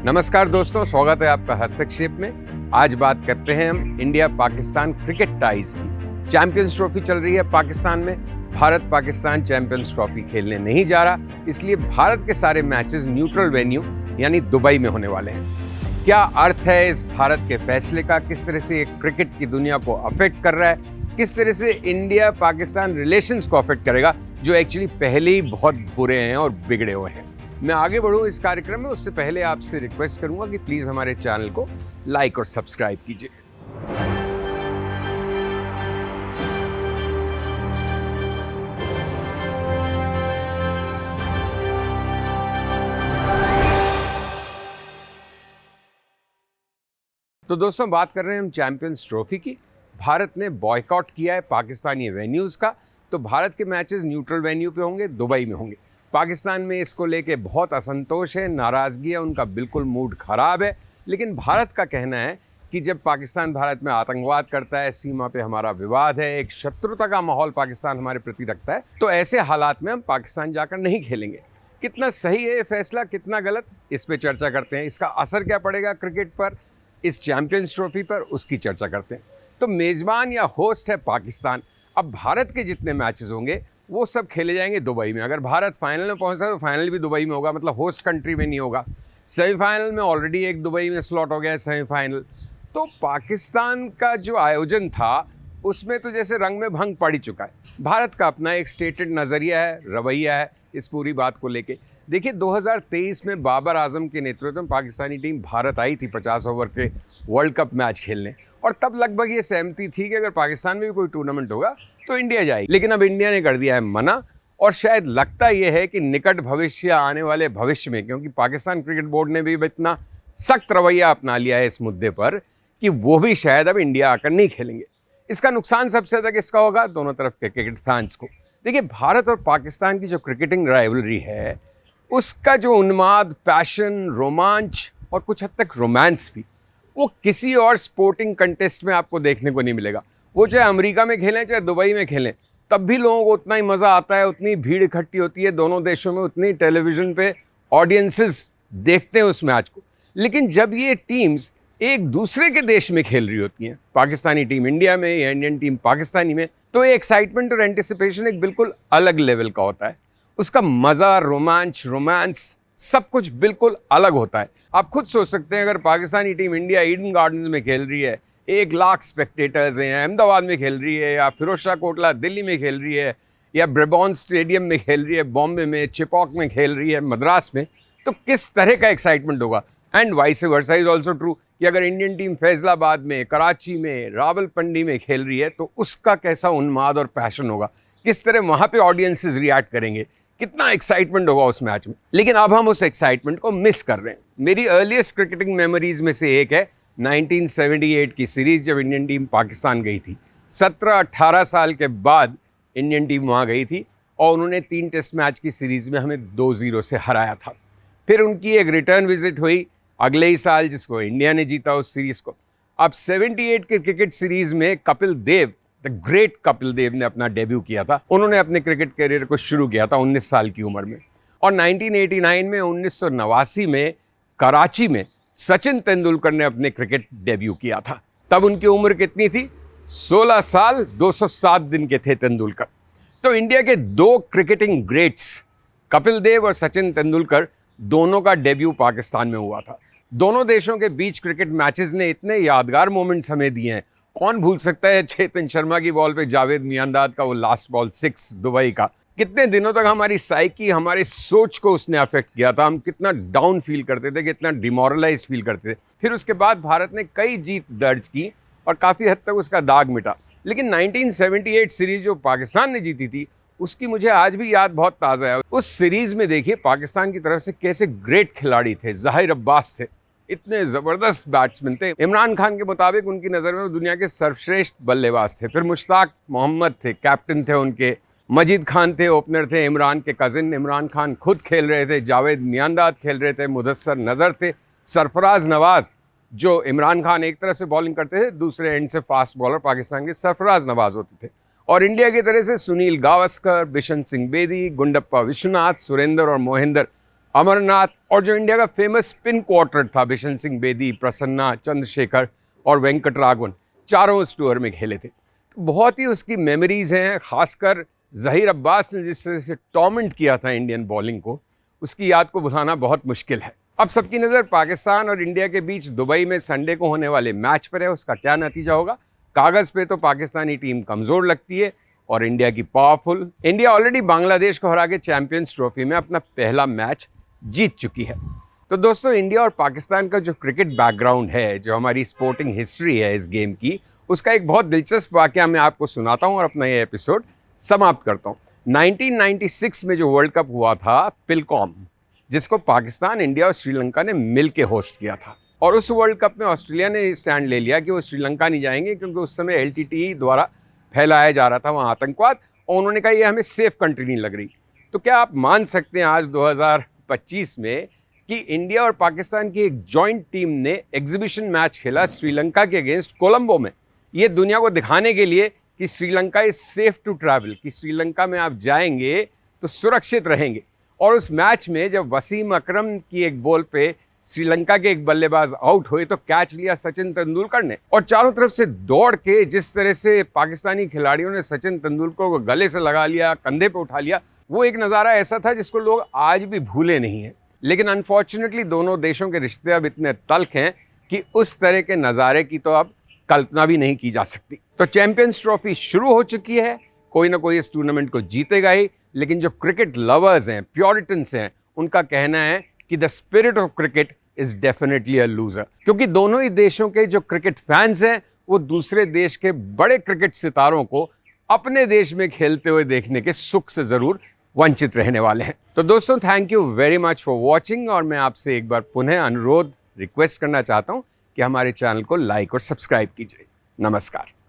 नमस्कार दोस्तों, स्वागत है आपका हस्तक्षेप में। आज बात करते हैं हम इंडिया पाकिस्तान क्रिकेट टाइज की। चैंपियंस ट्रॉफी चल रही है पाकिस्तान में। भारत पाकिस्तान चैंपियंस ट्रॉफी खेलने नहीं जा रहा, इसलिए भारत के सारे मैचेस न्यूट्रल वेन्यू यानी दुबई में होने वाले हैं। क्या अर्थ है इस भारत के फैसले का? किस तरह से ये क्रिकेट की दुनिया को अफेक्ट कर रहा है? किस तरह से इंडिया पाकिस्तान रिलेशंस को अफेक्ट करेगा, जो एक्चुअली पहले ही बहुत बुरे हैं और बिगड़े हुए हैं। मैं आगे बढ़ूं इस कार्यक्रम में, उससे पहले आपसे रिक्वेस्ट करूंगा कि प्लीज हमारे चैनल को लाइक और सब्सक्राइब कीजिए। तो दोस्तों, बात कर रहे हैं हम चैंपियंस ट्रॉफी की। भारत ने बॉयकॉट किया है पाकिस्तानी वेन्यूज का, तो भारत के मैचेस न्यूट्रल वेन्यू पे होंगे, दुबई में होंगे। पाकिस्तान में इसको लेके बहुत असंतोष है, नाराज़गी है, उनका बिल्कुल मूड खराब है। लेकिन भारत का कहना है कि जब पाकिस्तान भारत में आतंकवाद करता है, सीमा पे हमारा विवाद है, एक शत्रुता का माहौल पाकिस्तान हमारे प्रति रखता है, तो ऐसे हालात में हम पाकिस्तान जाकर नहीं खेलेंगे। कितना सही है ये फैसला, कितना गलत, इस पर चर्चा करते हैं। इसका असर क्या पड़ेगा क्रिकेट पर, इस चैंपियंस ट्रॉफी पर, उसकी चर्चा करते हैं। तो मेज़बान या होस्ट है पाकिस्तान। अब भारत के जितने मैचेस होंगे वो सब खेले जाएंगे दुबई में। अगर भारत फाइनल में पहुंचता है तो फाइनल भी दुबई में होगा, मतलब होस्ट कंट्री में नहीं होगा। सेमीफाइनल में ऑलरेडी एक दुबई में स्लॉट हो गया है सेमीफाइनल। तो पाकिस्तान का जो आयोजन था उसमें तो जैसे रंग में भंग पड़ ही चुका है। भारत का अपना एक स्टेटेड नज़रिया है, रवैया है इस पूरी बात को लेके। देखिए, 2023 में बाबर आजम के नेतृत्व में पाकिस्तानी टीम भारत आई थी 50 ओवर के वर्ल्ड कप मैच खेलने, और तब लगभग ये सहमति थी कि अगर पाकिस्तान में भी कोई टूर्नामेंट होगा तो इंडिया जाएगी। लेकिन अब इंडिया ने कर दिया है मना, और शायद लगता यह है कि निकट भविष्य, आने वाले भविष्य में, क्योंकि पाकिस्तान क्रिकेट बोर्ड ने भी इतना सख्त रवैया अपना लिया है इस मुद्दे पर कि वो भी शायद अब इंडिया आकर नहीं खेलेंगे। इसका नुकसान सबसे ज़्यादा किसका होगा? दोनों तरफ के क्रिकेट फैंस को। देखिए, भारत और पाकिस्तान की जो क्रिकेटिंग राइवलरी है उसका जो उन्माद, पैशन, रोमांच और कुछ हद तक रोमांस भी, वो किसी और स्पोर्टिंग कंटेस्ट में आपको देखने को नहीं मिलेगा। वो चाहे अमेरिका में खेलें चाहे दुबई में खेलें, तब भी लोगों को उतना ही मज़ा आता है, उतनी भीड़ इकट्ठी होती है दोनों देशों में, उतनी टेलीविज़न पे ऑडियंसेस देखते हैं उस मैच को। लेकिन जब ये टीम्स एक दूसरे के देश में खेल रही होती हैं, पाकिस्तानी टीम इंडिया में या इंडियन टीम पाकिस्तानी में, तो ये एक्साइटमेंट और एंटिसिपेशन एक बिल्कुल अलग लेवल का होता है। उसका मज़ा, रोमांस सब कुछ बिल्कुल अलग होता है। आप खुद सोच सकते हैं, अगर Pakistani team India Eden gardens में खेल रही है, 1 लाख स्पेक्टेटर्स हैं, अहमदाबाद में खेल रही है, या फिरोज शाह कोटला दिल्ली में खेल रही है, या ब्रेबॉर्न स्टेडियम में खेल रही है, बॉम्बे में, चिपॉक में खेल रही है, मद्रास में, तो किस तरह का एक्साइटमेंट होगा। And vice versa is also true कि अगर इंडियन टीम फैजलाबाद में, कराची में, रावलपिंडी में खेल रही है तो उसका कैसा उन्माद और पैशन होगा, किस तरह वहाँ पे ऑडियंसेस रिएक्ट करेंगे, कितना एक्साइटमेंट होगा उस मैच में। लेकिन अब हम उस एक्साइटमेंट को मिस कर रहे हैं। मेरी अर्लीस्ट क्रिकेटिंग मेमोरीज में से एक है 1978 की सीरीज, जब इंडियन टीम पाकिस्तान गई थी। 17-18 साल के बाद इंडियन टीम वहाँ गई थी और उन्होंने 3 टेस्ट मैच की सीरीज़ में हमें 2-0 से हराया था। फिर उनकी एक रिटर्न विजिट हुई अगले ही साल, जिसको इंडिया ने जीता उस सीरीज़ को। अब 78 के क्रिकेट सीरीज़ में कपिल देव, द ग्रेट कपिल देव ने अपना डेब्यू किया था। उन्होंने अपने क्रिकेट करियर को शुरू किया था 19 साल की उम्र में। और 1989 में, 1989 में कराची में सचिन तेंदुलकर ने अपने क्रिकेट डेब्यू किया था। तब उनकी उम्र कितनी थी? 16 साल 207 दिन के थे तेंदुलकर। तो इंडिया के 2 क्रिकेटिंग ग्रेट्स कपिल देव और सचिन तेंदुलकर, दोनों का डेब्यू पाकिस्तान में हुआ था। दोनों देशों के बीच क्रिकेट मैचेस ने इतने यादगार मोमेंट्स हमें दिए हैं। कौन भूल सकता है चेतन शर्मा की बॉल पे जावेद मियांदाद का वो लास्ट बॉल 6 दुबई का। कितने दिनों तक हमारी साइकी, हमारी सोच को उसने अफेक्ट किया था। हम कितना डाउन फील करते थे, कितना डिमोरलाइज्ड फील करते थे। फिर उसके बाद भारत ने कई जीत दर्ज की और काफ़ी हद तक उसका दाग मिटा। लेकिन 1978 सीरीज जो पाकिस्तान ने जीती थी, उसकी मुझे आज भी याद बहुत ताज़ा है। उस सीरीज़ में देखिए पाकिस्तान की तरफ से कैसे ग्रेट खिलाड़ी थे। ज़ाहिर अब्बास थे, इतने ज़बरदस्त बैट्समैन थे। इमरान खान के मुताबिक उनकी नज़र में वो दुनिया के सर्वश्रेष्ठ बल्लेबाज थे। फिर मुश्ताक मोहम्मद थे, कैप्टन थे उनके। मजीद खान थे, ओपनर थे। इमरान के कज़िन इमरान खान खुद खेल रहे थे। जावेद मियांदाद खेल रहे थे। मुदस्सर नज़र थे। सरफराज नवाज़, जो इमरान खान एक तरफ से बॉलिंग करते थे, दूसरे एंड से फास्ट बॉलर पाकिस्तान के सरफराज नवाज़ होते थे। और इंडिया की तरह से सुनील गावस्कर, बिशन सिंह बेदी, गुंडप्पा विश्वनाथ, सुरेंद्र और मोहिंदर अमरनाथ और जो इंडिया का फेमस स्पिन क्वार्टर था, बिशन सिंह बेदी, प्रसन्ना, चंद्रशेखर और वेंकटराघवन, चारों उस टूर में खेले थे। तो बहुत ही उसकी मेमोरीज हैं। खासकर जहीर अब्बास ने जिस तरह से टॉर्मेंट किया था इंडियन बॉलिंग को, उसकी याद को भुलाना बहुत मुश्किल है। अब सबकी नज़र पाकिस्तान और इंडिया के बीच दुबई में संडे को होने वाले मैच पर है। उसका क्या नतीजा होगा? कागज़ पे तो पाकिस्तानी टीम कमज़ोर लगती है और इंडिया की पावरफुल। इंडिया ऑलरेडी बांग्लादेश को हरा के चैंपियंस ट्रॉफी में अपना पहला मैच जीत चुकी है। तो दोस्तों, इंडिया और पाकिस्तान का जो क्रिकेट बैकग्राउंड है, जो हमारी स्पोर्टिंग हिस्ट्री है इस गेम की, उसका एक बहुत दिलचस्प वाकया मैं आपको सुनाता हूँ और अपना ये एपिसोड समाप्त करता हूँ। 1996 में जो वर्ल्ड कप हुआ था पिलकॉम, जिसको पाकिस्तान, इंडिया और श्रीलंका ने मिल के होस्ट किया था, और उस वर्ल्ड कप में ऑस्ट्रेलिया ने स्टैंड ले लिया कि वो श्रीलंका नहीं जाएंगे, क्योंकि उस समय LTTE द्वारा फैलाया जा रहा था वहाँ आतंकवाद, और उन्होंने कहा ये हमें सेफ कंट्री नहीं लग रही। तो क्या आप मान सकते हैं आज 2025 में कि इंडिया और पाकिस्तान की एक जॉइंट टीम ने एग्जीबिशन मैच खेला श्रीलंका के अगेंस्ट कोलंबो में, ये दुनिया को दिखाने के लिए कि Sri Lanka is safe to travel, कि श्रीलंका में आप जाएंगे तो सुरक्षित रहेंगे। और उस मैच में जब वसीम अकरम की एक बॉल पे श्रीलंका के एक बल्लेबाज आउट हुए तो कैच लिया सचिन तेंदुलकर ने, और चारों तरफ से दौड़ के जिस तरह से पाकिस्तानी खिलाड़ियों ने सचिन तेंदुलकर को गले से लगा लिया, कंधे पे उठा लिया, वो एक नज़ारा ऐसा था जिसको लोग आज भी भूले नहीं हैं। लेकिन अनफॉर्चुनेटली दोनों देशों के रिश्ते अब इतने तल्ख हैं कि उस तरह के नज़ारे की तो अब कल्पना भी नहीं की जा सकती। तो चैंपियंस ट्रॉफी शुरू हो चुकी है, कोई ना कोई इस टूर्नामेंट को जीतेगा ही, लेकिन जो क्रिकेट लवर्स हैं, प्योरिटन्स हैं, उनका कहना है कि the spirit of cricket is definitely a loser, क्योंकि दोनों ही देशों के जो क्रिकेट फैंस हैं वो दूसरे देश के बड़े क्रिकेट सितारों को अपने देश में खेलते हुए देखने के सुख से जरूर वंचित रहने वाले हैं। तो दोस्तों, thank you very much for watching, और मैं आपसे एक बार पुनः अनुरोध, रिक्वेस्ट करना चाहता हूं कि हमारे चैनल को लाइक और सब्सक्राइब कीजिए। नमस्कार।